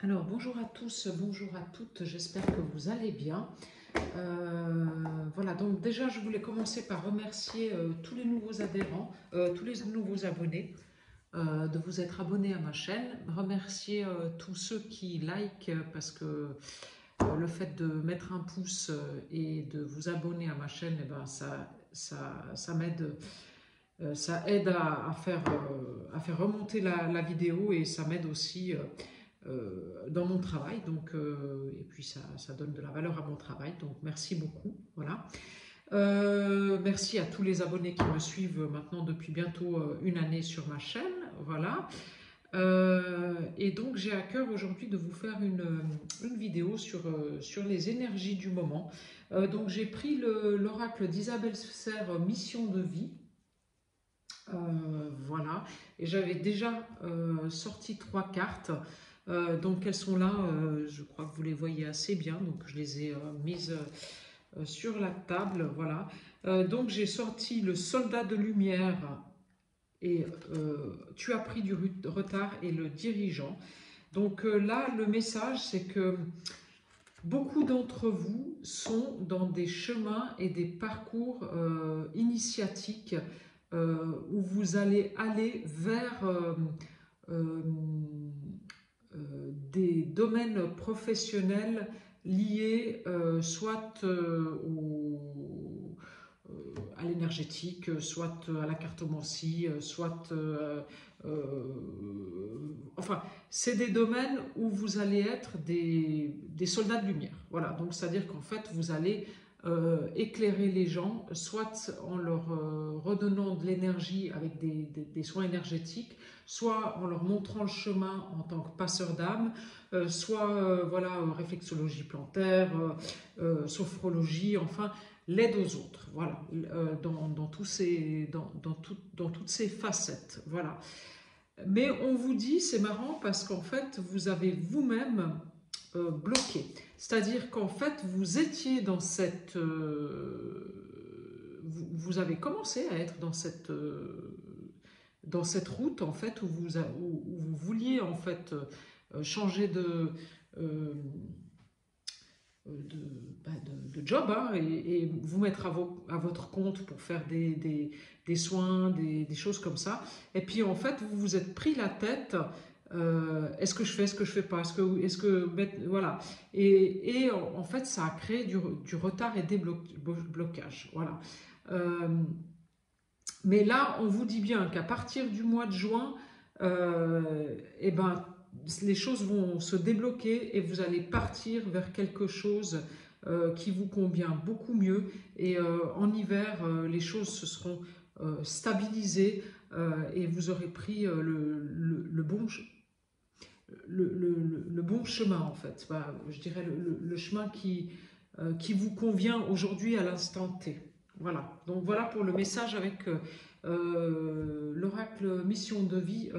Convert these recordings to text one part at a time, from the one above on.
Alors, bonjour à tous, bonjour à toutes, j'espère que vous allez bien. Voilà, donc déjà, je voulais commencer par remercier tous les nouveaux adhérents, tous les nouveaux abonnés, de vous être abonnés à ma chaîne. Remercier tous ceux qui like, parce que le fait de mettre un pouce et de vous abonner à ma chaîne, eh ben, ça m'aide. Ça aide à faire remonter la vidéo et ça m'aide aussi dans mon travail. Donc, et puis ça donne de la valeur à mon travail. Donc merci beaucoup. Voilà. Merci à tous les abonnés qui me suivent maintenant depuis bientôt une année sur ma chaîne. Voilà. Et donc j'ai à cœur aujourd'hui de vous faire une vidéo sur les énergies du moment. Donc j'ai pris l'oracle d'Isabelle Serre, Mission de vie. Voilà, et j'avais déjà sorti 3 cartes, donc elles sont là, je crois que vous les voyez assez bien, donc je les ai mises sur la table, voilà. Donc j'ai sorti le soldat de lumière et tu as pris du retard et le dirigeant. Donc là, le message, c'est que beaucoup d'entre vous sont dans des chemins et des parcours initiatiques où vous allez aller vers euh, des domaines professionnels liés soit à l'énergétique, soit à la cartomancie, soit... enfin, c'est des domaines où vous allez être des soldats de lumière. Voilà, donc c'est-à-dire qu'en fait, vous allez éclairer les gens, soit en leur redonnant de l'énergie avec des soins énergétiques, soit en leur montrant le chemin en tant que passeur d'âme, soit voilà, réflexologie plantaire, sophrologie, enfin l'aide aux autres, voilà, dans toutes ces facettes, voilà. Mais on vous dit, c'est marrant parce qu'en fait, vous avez vous-même bloqué. C'est-à-dire qu'en fait, vous étiez dans cette... vous avez commencé à être dans cette route, en fait, où où vous vouliez, en fait, changer euh, de, de job, hein, et vous mettre à votre compte pour faire des soins, des choses comme ça. Et puis en fait, vous vous êtes pris la tête. Est-ce que je fais, est-ce que je fais pas, voilà. Et en fait, ça a créé du retard et des blocages. Voilà. Euh, mais là, on vous dit bien qu'à partir du mois de juin, eh ben, les choses vont se débloquer et vous allez partir vers quelque chose qui vous convient beaucoup mieux. Et en hiver, les choses se seront stabilisées et vous aurez pris le bon, le bon chemin, en fait. Voilà, je dirais le chemin qui vous convient aujourd'hui à l'instant T. Voilà, donc voilà pour le message avec l'oracle Mission de vie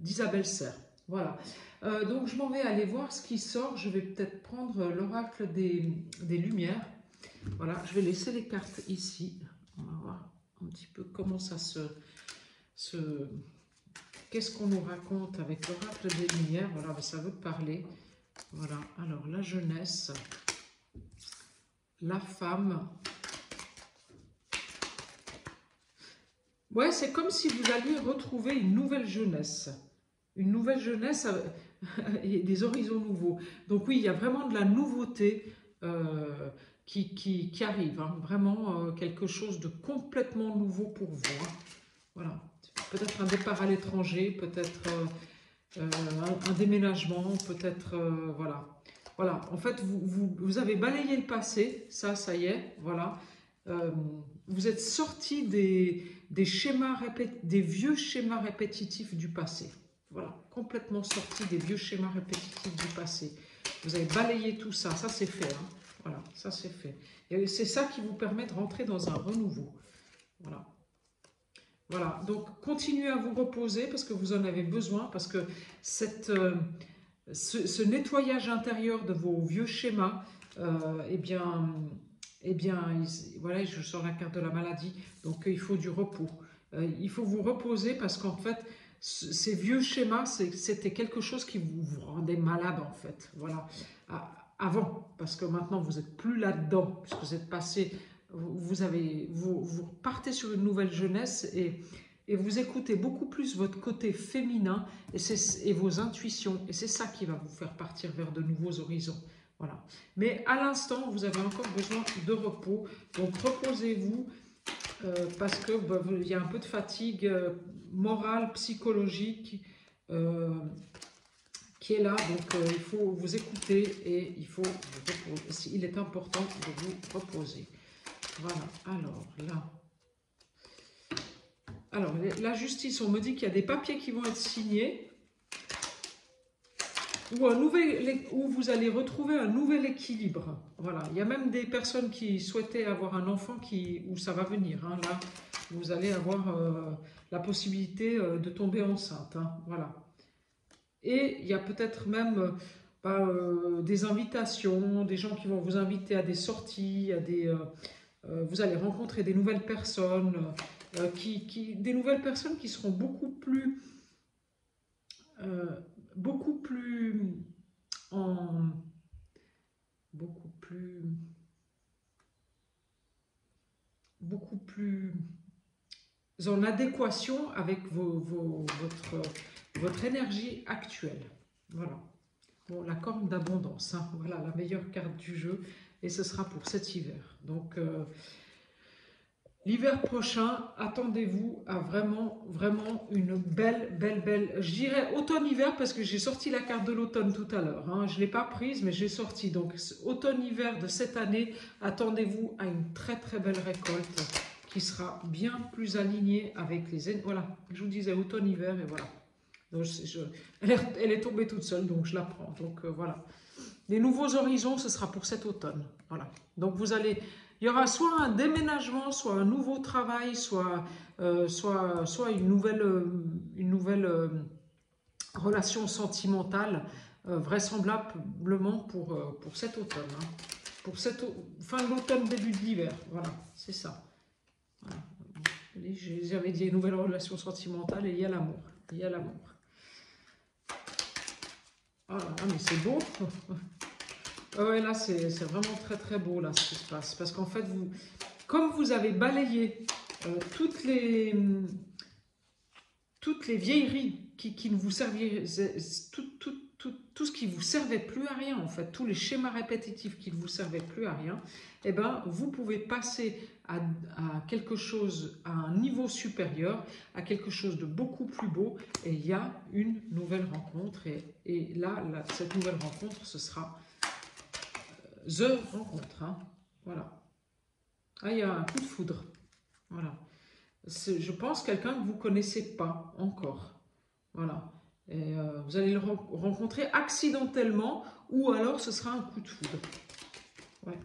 d'Isabelle Serre. Voilà, donc je m'en vais aller voir ce qui sort. Je vais peut-être prendre l'oracle des Lumières. Voilà, je vais laisser les cartes ici. On va voir un petit peu comment ça se qu'est-ce qu'on nous raconte avec l'oracle des Lumières. Voilà, ça veut parler. Voilà, alors la jeunesse, la femme. Ouais, c'est comme si vous alliez retrouver une nouvelle jeunesse. Une nouvelle jeunesse et des horizons nouveaux. Donc oui, il y a vraiment de la nouveauté qui arrive. Hein. Vraiment quelque chose de complètement nouveau pour vous. Hein. Voilà. Peut-être un départ à l'étranger, peut-être un déménagement, peut-être... voilà. Voilà. En fait, vous avez balayé le passé. Ça y est. Voilà. Euh, vous êtes sorti des schémas des vieux schémas répétitifs du passé. Voilà, complètement sorti des vieux schémas répétitifs du passé. Vous avez balayé tout ça, ça c'est fait. Hein. Voilà, ça c'est fait. Et c'est ça qui vous permet de rentrer dans un renouveau. Voilà. Voilà, donc continuez à vous reposer parce que vous en avez besoin, parce que ce nettoyage intérieur de vos vieux schémas, eh bien, voilà, je sors la carte de la maladie, donc il faut du repos. Il faut vous reposer parce qu'en fait, ces vieux schémas, c'était quelque chose qui vous rendait malade en fait. Voilà. Avant, parce que maintenant vous n'êtes plus là-dedans, puisque vous êtes passé, vous partez sur une nouvelle jeunesse et vous écoutez beaucoup plus votre côté féminin et vos intuitions. Et c'est ça qui va vous faire partir vers de nouveaux horizons. Voilà. Mais à l'instant, vous avez encore besoin de repos. Donc reposez-vous parce que il y a un peu de fatigue morale, psychologique qui est là. Donc il faut vous écouter et il faut vous reposer. Il est important de vous reposer. Voilà. Alors, la justice, on me dit qu'il y a des papiers qui vont être signés où vous allez retrouver un nouvel équilibre. Voilà, il y a même des personnes qui souhaitaient avoir un enfant où ça va venir. Hein. Là, vous allez avoir la possibilité de tomber enceinte. Hein. Voilà. Et il y a peut-être même des invitations, des gens qui vont vous inviter à des sorties, vous allez rencontrer des nouvelles personnes. Des nouvelles personnes qui seront beaucoup plus en adéquation avec votre énergie actuelle. Voilà. Bon, la corne d'abondance, hein, voilà la meilleure carte du jeu, et ce sera pour cet hiver. Donc, l'hiver prochain, attendez-vous à vraiment une belle, je dirais automne-hiver parce que j'ai sorti la carte de l'automne tout à l'heure. Hein. Je ne l'ai pas prise, mais j'ai sorti. Donc, automne-hiver de cette année, attendez-vous à une très belle récolte qui sera bien plus alignée avec les... Voilà, je vous disais automne-hiver et voilà. Donc, elle est tombée toute seule, donc je la prends. Donc, voilà. Les nouveaux horizons, ce sera pour cet automne. Voilà. Donc, il y aura soit un déménagement, soit un nouveau travail, soit une nouvelle relation sentimentale, vraisemblablement pour cet automne. Hein. Pour fin de l'automne, début de l'hiver. Voilà, c'est ça. Voilà. J'avais dit une nouvelle relation sentimentale et il y a l'amour. Il y a l'amour. Ah là là, mais c'est beau. Ouais, là, c'est vraiment très beau, là, ce qui se passe. Parce qu'en fait, comme vous avez balayé toutes les vieilleries qui ne vous serviraient, tout ce qui ne vous servait plus à rien, en fait, tous les schémas répétitifs qui ne vous servaient plus à rien, eh ben, vous pouvez passer à quelque chose, à un niveau supérieur, à quelque chose de beaucoup plus beau, et il y a une nouvelle rencontre. Et là, cette nouvelle rencontre, ce sera... The rencontre, hein. Voilà. Ah, il y a un coup de foudre. Voilà. Je pense quelqu'un que vous ne connaissez pas encore. Voilà. Et vous allez le rencontrer accidentellement ou alors ce sera un coup de foudre. Ouais.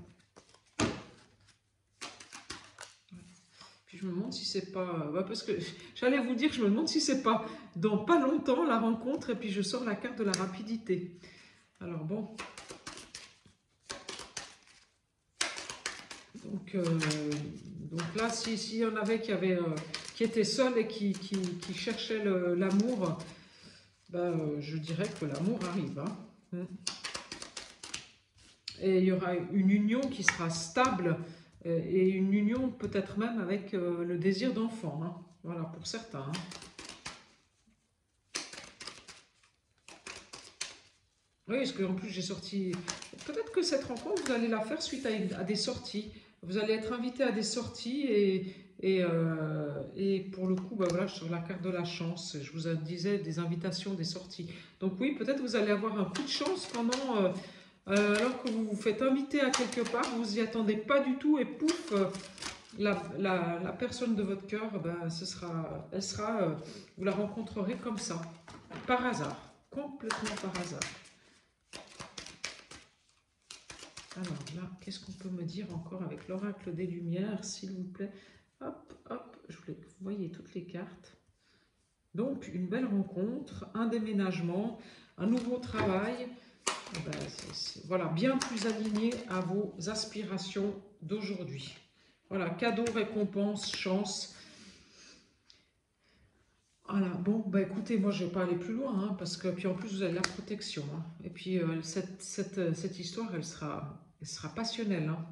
Puis je me demande si c'est pas... parce que j'allais vous dire, je me demande si c'est pas dans pas longtemps la rencontre et puis je sors la carte de la rapidité. Alors bon... Donc là, s'il y en avait qui étaient seuls et qui cherchaient l'amour, je dirais que l'amour arrive. Hein. Et il y aura une union qui sera stable et une union peut-être même avec le désir d'enfant. Hein. Voilà, pour certains. Hein. Oui, parce qu'en plus j'ai sorti... Peut-être que cette rencontre, vous allez la faire suite à des sorties. Vous allez être invité à des sorties et pour le coup, voilà, sur la carte de la chance, je vous disais des invitations, des sorties. Donc oui, peut-être vous allez avoir un coup de chance pendant, alors que vous vous faites inviter à quelque part, vous n'y attendez pas du tout et pouf, la personne de votre cœur, vous la rencontrerez comme ça, par hasard, complètement par hasard. Alors là, qu'est-ce qu'on peut me dire encore avec l'oracle des Lumières, s'il vous plaît? Hop, hop, je voulais que vous voyez toutes les cartes. Donc, une belle rencontre, un déménagement, un nouveau travail. Voilà, bien plus aligné à vos aspirations d'aujourd'hui. Voilà, cadeau, récompense, chance. Voilà, bon, bah écoutez, moi je vais pas aller plus loin, hein, parce que, puis en plus vous avez la protection, hein. Et puis cette histoire, elle sera passionnelle, hein.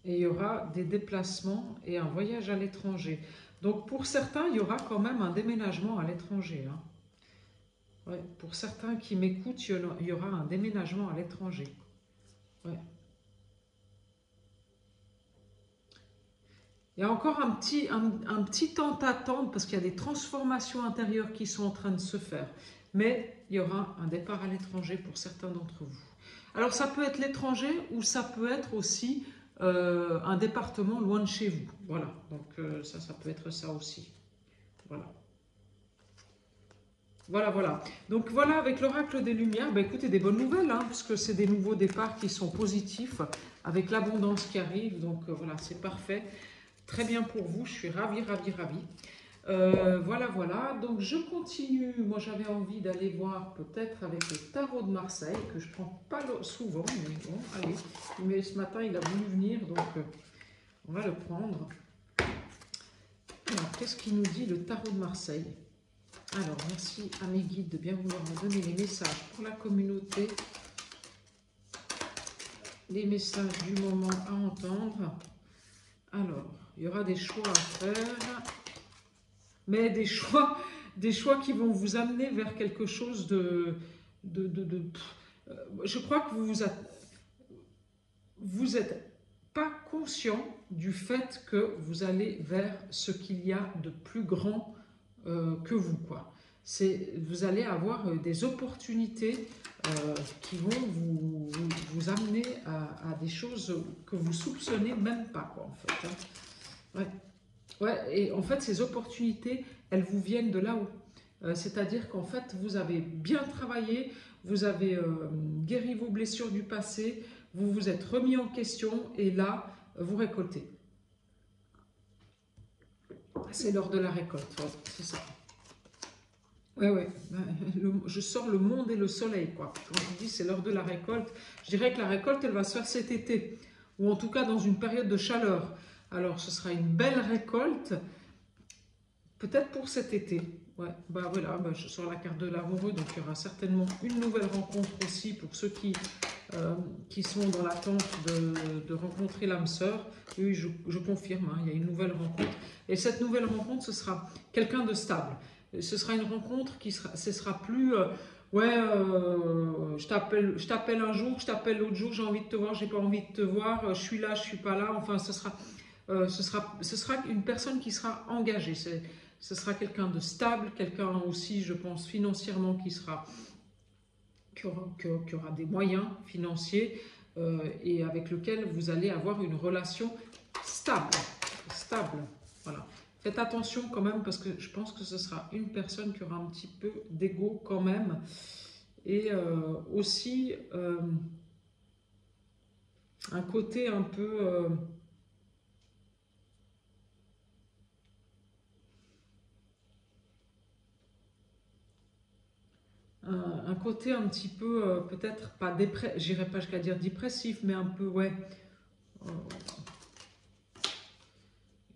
Et il y aura des déplacements et un voyage à l'étranger. Donc pour certains, il y aura quand même un déménagement à l'étranger, hein. Ouais, pour certains qui m'écoutent, il y aura un déménagement à l'étranger. Ouais. Il y a encore un petit temps à attendre parce qu'il y a des transformations intérieures qui sont en train de se faire. Mais il y aura un départ à l'étranger pour certains d'entre vous. Alors ça peut être l'étranger ou ça peut être aussi un département loin de chez vous. Voilà, donc ça peut être ça aussi. Voilà. Voilà, voilà. Donc voilà, avec l'oracle des Lumières, bah, écoutez, des bonnes nouvelles, hein, puisque c'est des nouveaux départs qui sont positifs, avec l'abondance qui arrive. Donc voilà, c'est parfait. Très bien pour vous, je suis ravie, ravie, ravie. Voilà, voilà. Donc je continue. Moi, j'avais envie d'aller voir peut-être avec le tarot de Marseille, que je ne prends pas souvent, mais bon, allez. Mais ce matin, il a voulu venir, donc on va le prendre. Alors, qu'est-ce qu'il nous dit le tarot de Marseille? Alors, merci à mes guides de bien vouloir me donner les messages pour la communauté. Les messages du moment à entendre. Alors, il y aura des choix à faire, mais des choix qui vont vous amener vers quelque chose je crois que vous êtes pas conscient du fait que vous allez vers ce qu'il y a de plus grand que vous, quoi. Vous allez avoir des opportunités qui vont vous amener à des choses que vous soupçonnez même pas, quoi, en fait, hein. Ouais. Ouais, et en fait, ces opportunités, elles vous viennent de là-haut. C'est-à-dire qu'en fait, vous avez bien travaillé, vous avez guéri vos blessures du passé, vous vous êtes remis en question, et là, vous récoltez. C'est l'heure de la récolte, ouais, c'est ça. Ouais, ouais. Je sors le monde et le soleil, quoi. Quand je dis c'est l'heure de la récolte, je dirais que la récolte, elle va se faire cet été, ou en tout cas dans une période de chaleur. Alors, ce sera une belle récolte, peut-être pour cet été. Ouais, bah voilà, bah je sors la carte de l'amoureux, donc il y aura certainement une nouvelle rencontre aussi pour ceux qui sont dans l'attente de rencontrer l'âme sœur. Oui, je confirme, hein, il y a une nouvelle rencontre. Et cette nouvelle rencontre, ce sera quelqu'un de stable. Ce sera une rencontre ce sera plus, ouais, je t'appelle un jour, je t'appelle l'autre jour, j'ai envie de te voir, j'ai pas envie de te voir, je suis là, je suis pas là. Enfin, ce sera une personne qui sera engagée. Ce sera quelqu'un de stable, quelqu'un aussi, je pense, financièrement qui aura des moyens financiers et avec lequel vous allez avoir une relation stable. Stable, voilà. Faites attention quand même parce que je pense que ce sera une personne qui aura un petit peu d'ego quand même. Et aussi un côté un peu... un côté un petit peu, peut-être pas dépressif, j'irai pas jusqu'à dire dépressif, mais un peu, ouais. Euh,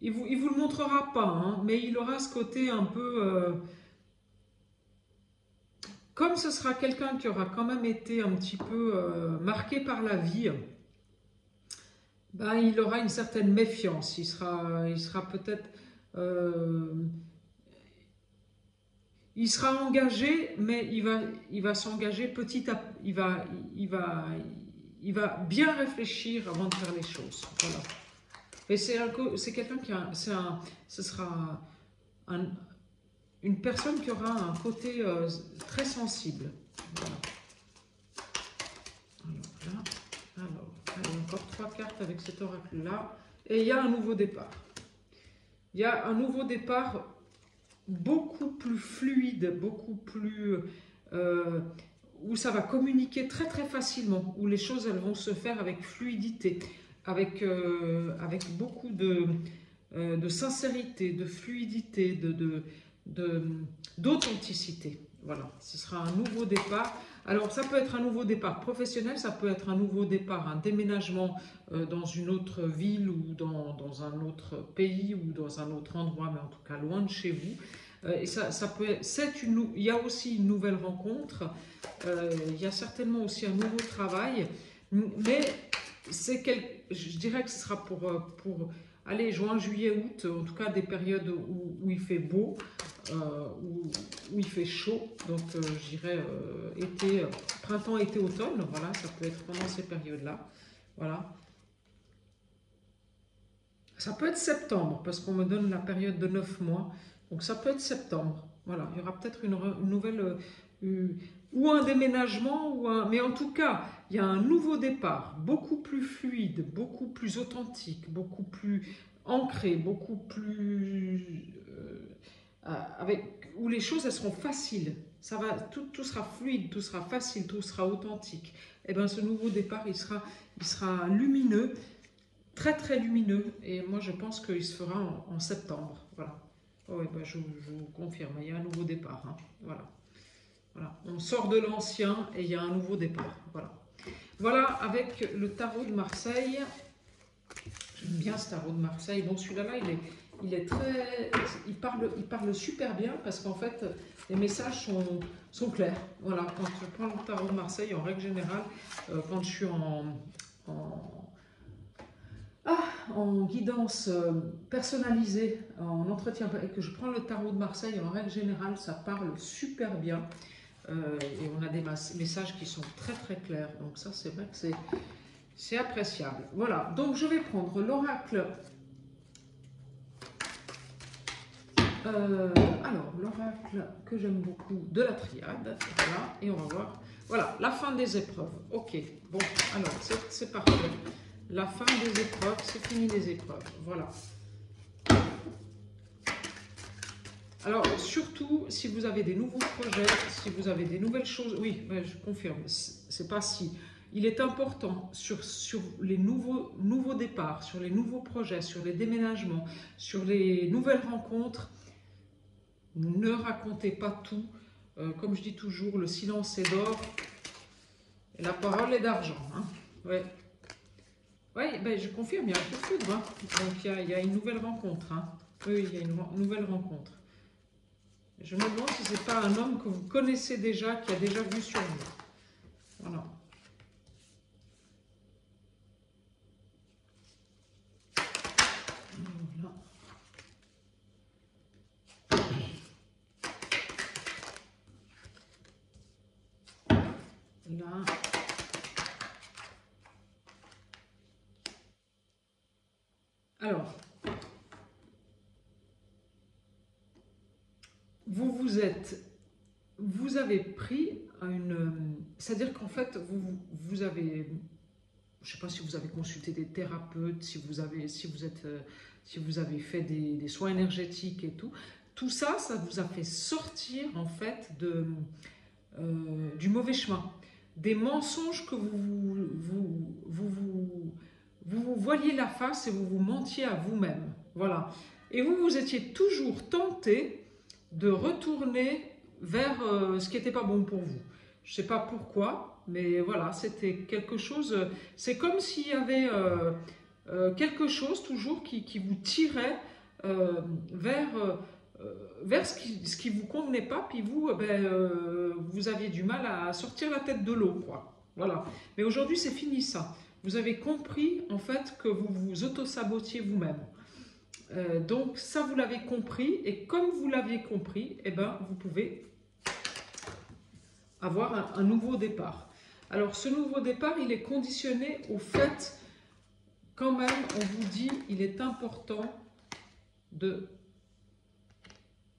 il vous le montrera pas, hein, mais il aura ce côté un peu. Comme ce sera quelqu'un qui aura quand même été un petit peu marqué par la vie, ben, il aura une certaine méfiance. Il sera peut-être. euh, il sera engagé, mais il va s'engager petit à petit. Il va bien réfléchir avant de faire les choses. Voilà. Et c'est quelqu'un ce sera un, une personne qui aura un côté très sensible. Voilà. Allez, encore 3 cartes avec cet oracle-là. Et il y a un nouveau départ. Il y a un nouveau départ beaucoup plus fluide, beaucoup plus... où ça va communiquer très très facilement, où les choses elles vont se faire avec fluidité, avec beaucoup de sincérité, de fluidité, d'authenticité. Voilà, ce sera un nouveau départ Alors, ça peut être un nouveau départ professionnel, ça peut être un nouveau départ, un déménagement dans une autre ville ou dans un autre pays ou dans un autre endroit, mais en tout cas loin de chez vous. Et ça peut être, il y a aussi une nouvelle rencontre, il y a certainement aussi un nouveau travail, mais je dirais que ce sera pour allez, juin, juillet, août, en tout cas des périodes où il fait beau, où il fait chaud, donc je dirais printemps, été, automne, voilà, ça peut être pendant ces périodes-là, voilà. Ça peut être septembre, parce qu'on me donne la période de 9 mois, donc ça peut être septembre, voilà, il y aura peut-être une nouvelle, ou un déménagement, mais en tout cas, il y a un nouveau départ, beaucoup plus fluide, beaucoup plus authentique, beaucoup plus ancré, beaucoup plus... où les choses elles seront faciles, tout sera fluide, tout sera facile, tout sera authentique. Et bien ce nouveau départ, il sera lumineux, très très lumineux, et moi je pense qu'il se fera en septembre, voilà. Oh, ouais, ben, je vous confirme, il y a un nouveau départ, hein. Voilà. Voilà. On sort de l'ancien et il y a un nouveau départ, voilà. Voilà avec le tarot de Marseille. J'aime bien ce tarot de Marseille. Bon, celui-là, il est très... Il parle super bien parce qu'en fait, les messages sont clairs. Voilà, quand je prends le tarot de Marseille, en règle générale, quand je suis en guidance personnalisée, en entretien, et que je prends le tarot de Marseille, en règle générale, ça parle super bien. Et on a des messages qui sont très très clairs. Donc ça, c'est vrai que c'est appréciable. Voilà, donc je vais prendre l'oracle. Alors, l'oracle que j'aime beaucoup de la triade. Voilà, et on va voir. Voilà, la fin des épreuves. Ok, bon, alors, c'est parfait. La fin des épreuves, c'est fini les épreuves. Voilà. Alors, surtout, si vous avez des nouveaux projets, si vous avez des nouvelles choses, oui, je confirme, c'est pas si. Il est important sur les nouveaux départs, sur les nouveaux projets, sur les déménagements, sur les nouvelles rencontres, ne racontez pas tout. Comme je dis toujours, le silence est d'or et la parole est d'argent. Hein. Ouais. Ouais, ben, je confirme, il y a un coup de foudre. Hein. Donc, il y a une nouvelle rencontre. Hein. Oui, il y a une nouvelle rencontre. Je me demande si ce n'est pas un homme que vous connaissez déjà, qui a déjà vu sur vous. Voilà. Là. Alors, vous avez pris c'est-à-dire qu'en fait, vous avez, je ne sais pas si vous avez consulté des thérapeutes, si vous avez fait des soins énergétiques et tout ça, ça vous a fait sortir en fait du mauvais chemin, des mensonges que vous voiliez la face et vous vous mentiez à vous-même, voilà. Et vous étiez toujours tenté de retourner vers ce qui n'était pas bon pour vous. Je ne sais pas pourquoi, mais voilà, c'était quelque chose, c'est comme s'il y avait quelque chose toujours qui vous tirait vers ce qui vous convenait pas, puis vous, vous aviez du mal à sortir la tête de l'eau, quoi. Voilà. Mais aujourd'hui, c'est fini ça. Vous avez compris, en fait, que vous vous auto-sabotiez vous-même. Donc, ça, vous l'avez compris, et comme vous l'aviez compris, eh ben, vous pouvez avoir un nouveau départ. Alors, ce nouveau départ, il est conditionné au fait, quand même, on vous dit, il est important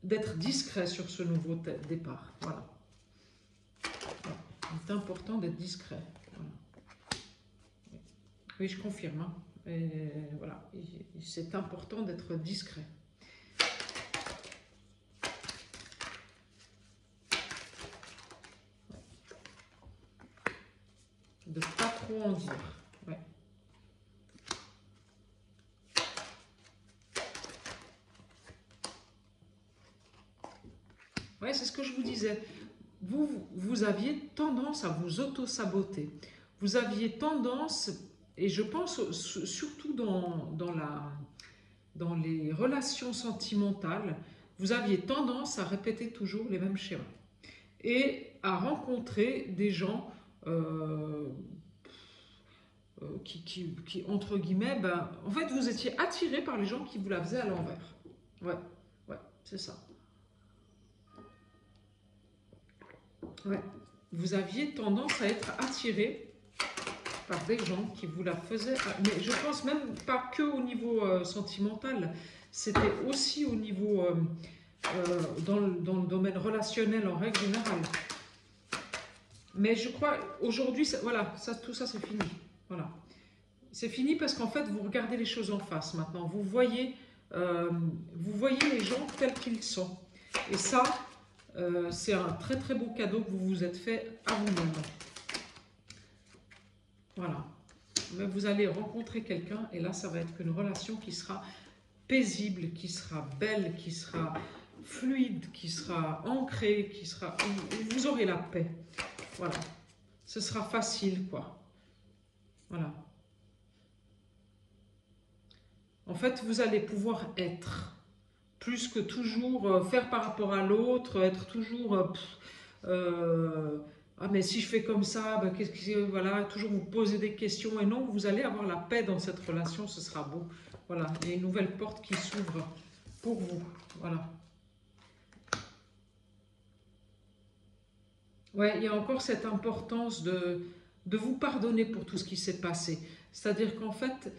d'être discret sur ce nouveau départ. Voilà. Il est important d'être discret. Voilà. Oui, je confirme. Hein. Voilà. C'est important d'être discret. De ne pas trop en dire. Ouais. Ouais, c'est ce que je vous disais. vous aviez tendance à vous auto-saboter. Vous aviez tendance, et je pense surtout dans les relations sentimentales, vous aviez tendance à répéter toujours les mêmes schémas et à rencontrer des gens entre guillemets, ben, en fait, vous étiez attiré par les gens qui vous la faisaient à l'envers. Ouais, ouais, c'est ça. Ouais. Vous aviez tendance à être attiré par des gens qui vous la faisaient, mais je pense même pas que au niveau sentimental, c'était aussi au niveau dans le domaine relationnel en règle générale. Mais je crois aujourd'hui, voilà, tout ça c'est fini. Voilà. C'est fini parce qu'en fait, vous regardez les choses en face maintenant. Vous voyez les gens tels qu'ils sont. Et ça, c'est un très très beau cadeau que vous vous êtes fait à vous-même. Voilà. Mais vous allez rencontrer quelqu'un et là, ça va être une relation qui sera paisible, qui sera belle, qui sera fluide, qui sera ancrée, où vous aurez la paix. Voilà. Ce sera facile, quoi. Voilà. En fait, vous allez pouvoir être, plus que toujours faire par rapport à l'autre, être toujours ah mais si je fais comme ça, ben, qu'est-ce que voilà, toujours vous poser des questions et non, vous allez avoir la paix dans cette relation, ce sera beau. Voilà, il y a une nouvelle porte qui s'ouvre pour vous. Voilà. Ouais, il y a encore cette importance de vous pardonner pour tout ce qui s'est passé. C'est-à-dire qu'en fait,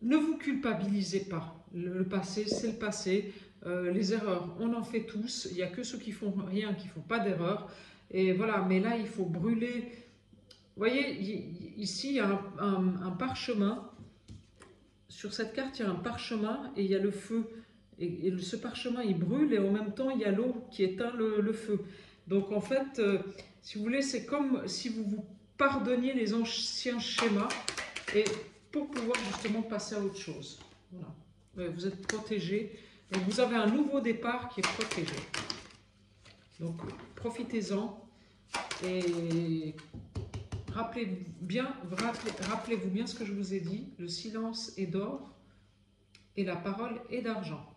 ne vous culpabilisez pas. Le passé, c'est le passé. Les erreurs, on en fait tous. Il n'y a que ceux qui font rien, qui ne font pas d'erreurs. Et voilà, mais là, il faut brûler. Vous voyez, ici, il y a un parchemin. Sur cette carte, il y a un parchemin et il y a le feu. Et ce parchemin, il brûle et en même temps, il y a l'eau qui éteint le feu. Donc, en fait, si vous voulez, c'est comme si vous vous pardonniez les anciens schémas et pour pouvoir justement passer à autre chose. Voilà. Ouais, vous êtes protégé. Donc, vous avez un nouveau départ qui est protégé. Donc, profitez-en et rappelez-vous bien ce que je vous ai dit. Le silence est d'or et la parole est d'argent.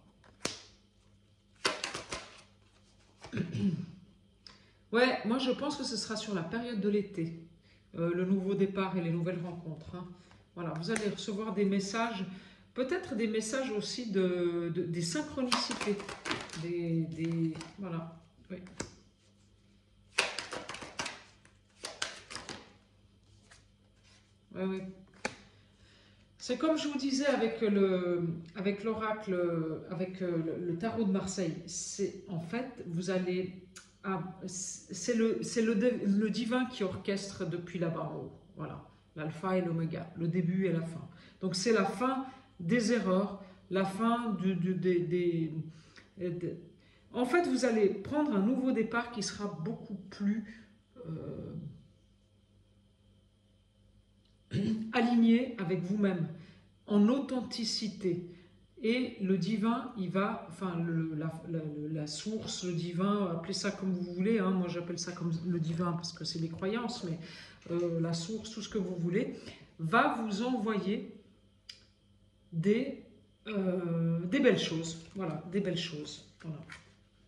Ouais, moi je pense que ce sera sur la période de l'été, le nouveau départ et les nouvelles rencontres. Hein. Voilà, vous allez recevoir des messages, peut-être des messages aussi des synchronicités. Voilà, oui. Oui, oui. C'est comme je vous disais avec l'oracle, avec le tarot de Marseille. C'est en fait, vous allez, c'est le divin qui orchestre depuis là-bas en haut. Voilà, l'alpha et l'oméga, le début et la fin. Donc c'est la fin des erreurs, la fin en fait, vous allez prendre un nouveau départ qui sera beaucoup plus aligné avec vous-même, en authenticité. Et le divin, il va, enfin la source, le divin, appelez ça comme vous voulez, hein, moi j'appelle ça comme le divin parce que c'est les croyances, mais la source, tout ce que vous voulez, va vous envoyer des belles choses. Voilà, des belles choses. Voilà.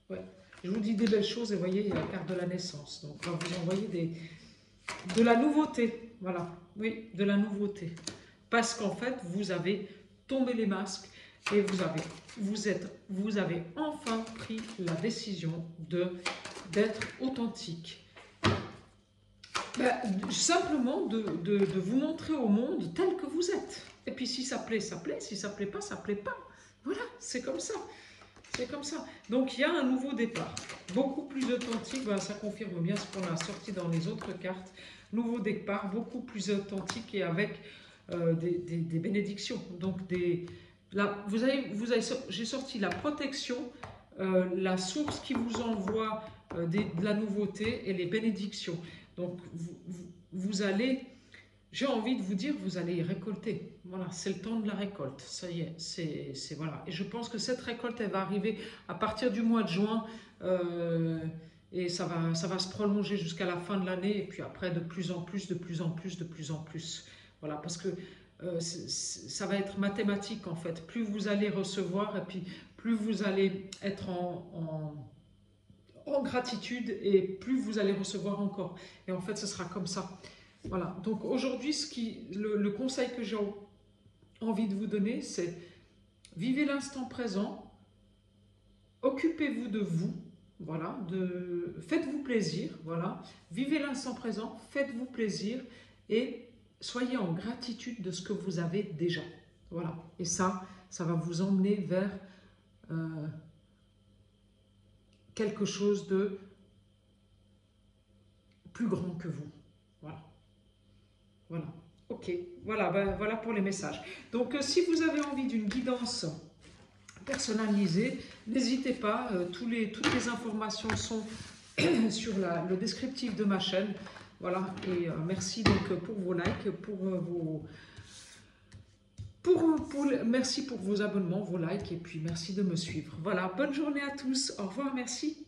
Ouais. Je vous dis des belles choses et vous voyez, il y a la carte de la naissance. Donc on va vous envoyer de la nouveauté. Voilà, oui, de la nouveauté. Parce qu'en fait, vous avez tombé les masques et vous avez enfin pris la décision d'être authentique. Ben, simplement de vous montrer au monde tel que vous êtes. Et puis si ça plaît, ça plaît. Si ça plaît pas, ça plaît pas. Voilà, c'est comme ça. C'est comme ça. Donc il y a un nouveau départ. Beaucoup plus authentique. Ben, ça confirme bien ce qu'on a sorti dans les autres cartes. Nouveau départ, beaucoup plus authentique et avec des bénédictions. Donc j'ai sorti la protection, la source qui vous envoie de la nouveauté et les bénédictions. Donc vous allez, j'ai envie de vous dire, vous allez récolter. Voilà, c'est le temps de la récolte. Ça y est, voilà. Et je pense que cette récolte, elle va arriver à partir du mois de juin. Et ça va se prolonger jusqu'à la fin de l'année, et puis après de plus en plus, de plus en plus, de plus en plus. Voilà, parce que ça va être mathématique en fait. Plus vous allez recevoir, et puis plus vous allez être en gratitude, et plus vous allez recevoir encore. Et en fait, ce sera comme ça. Voilà, donc aujourd'hui, le conseil que j'ai envie de vous donner, c'est vivez l'instant présent, occupez-vous de vous, voilà, faites-vous plaisir, voilà, vivez l'instant présent, faites-vous plaisir et soyez en gratitude de ce que vous avez déjà, voilà. Et ça va vous emmener vers quelque chose de plus grand que vous, voilà. Voilà, ok, voilà, ben, voilà pour les messages. Donc si vous avez envie d'une guidance personnalisée, n'hésitez pas, toutes les informations sont sur le descriptif de ma chaîne. Voilà, et merci donc pour vos likes, merci pour vos abonnements, vos likes, et puis merci de me suivre. Voilà, bonne journée à tous, au revoir, merci.